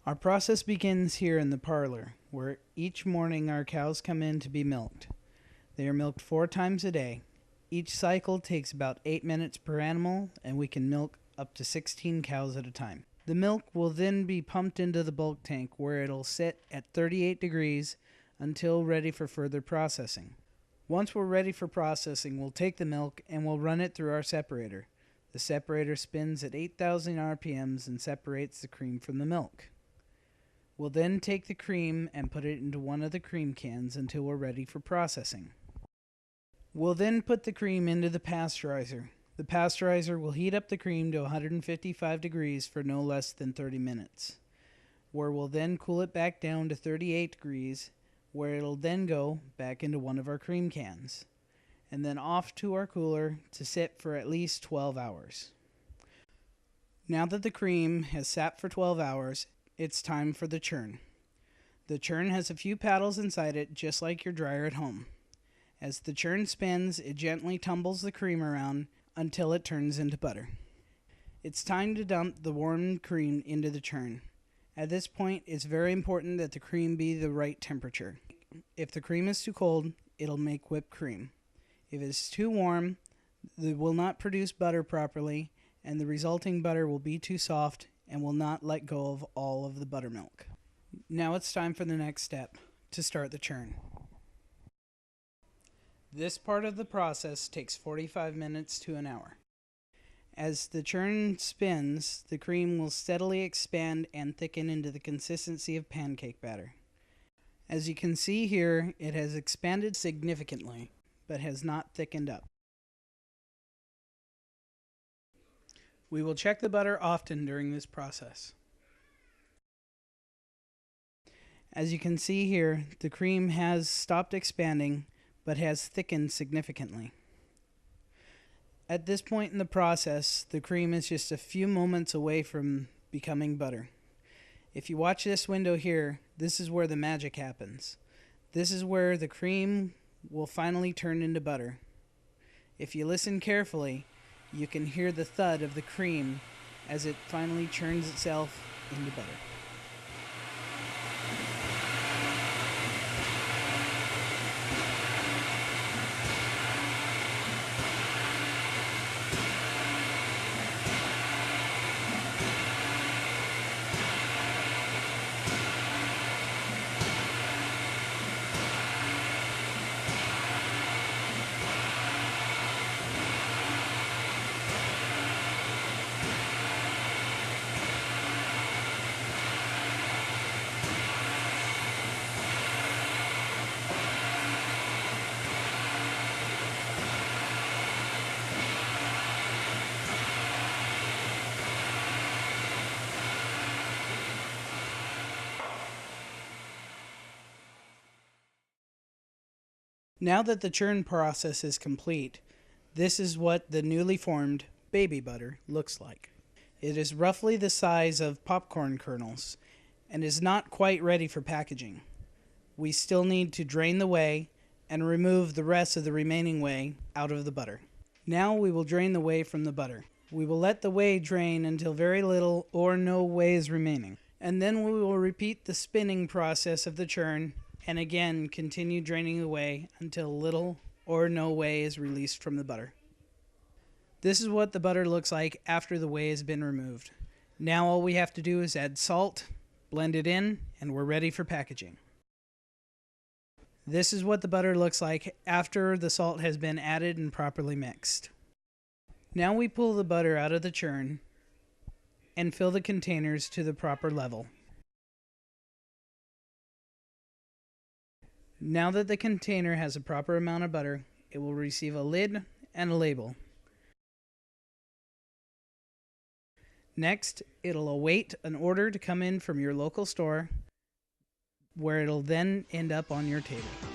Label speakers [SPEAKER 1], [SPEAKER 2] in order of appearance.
[SPEAKER 1] Our process begins here in the parlor, where each morning our cows come in to be milked. They are milked 4 times a day. Each cycle takes about 8 minutes per animal, and we can milk up to 16 cows at a time. The milk will then be pumped into the bulk tank, where it'll sit at 38 degrees until ready for further processing. Once we're ready for processing, we'll take the milk and we'll run it through our separator. The separator spins at 8,000 RPMs and separates the cream from the milk. We'll then take the cream and put it into one of the cream cans until we're ready for processing. We'll then put the cream into the pasteurizer. The pasteurizer will heat up the cream to 155 degrees for no less than 30 minutes, where we'll then cool it back down to 38 degrees, where it'll then go back into one of our cream cans, and then off to our cooler to sit for at least 12 hours. Now that the cream has sat for 12 hours, it's time for the churn. The churn has a few paddles inside it, just like your dryer at home. As the churn spins, it gently tumbles the cream around until it turns into butter. It's time to dump the warmed cream into the churn. At this point, it's very important that the cream be the right temperature. If the cream is too cold, it'll make whipped cream. If it's too warm, it will not produce butter properly, and the resulting butter will be too soft and will not let go of all of the buttermilk. Now it's time for the next step, to start the churn. This part of the process takes 45 minutes to an hour. As the churn spins, the cream will steadily expand and thicken into the consistency of pancake batter. As you can see here, it has expanded significantly, but has not thickened up. We will check the butter often during this process. As you can see here, the cream has stopped expanding, but has thickened significantly. At this point in the process, the cream is just a few moments away from becoming butter. If you watch this window here, this is where the magic happens. This is where the cream will finally turn into butter. If you listen carefully, you can hear the thud of the cream as it finally churns itself into butter. Now that the churn process is complete, this is what the newly formed baby butter looks like. It is roughly the size of popcorn kernels and is not quite ready for packaging. We still need to drain the whey and remove the rest of the remaining whey out of the butter. Now we will drain the whey from the butter. We will let the whey drain until very little or no whey is remaining. And then we will repeat the spinning process of the churn and again continue draining the whey until little or no whey is released from the butter. This is what the butter looks like after the whey has been removed. Now all we have to do is add salt, blend it in, and we're ready for packaging. This is what the butter looks like after the salt has been added and properly mixed. Now we pull the butter out of the churn and fill the containers to the proper level. Now that the container has a proper amount of butter, it will receive a lid and a label. Next, it'll await an order to come in from your local store, where it'll then end up on your table.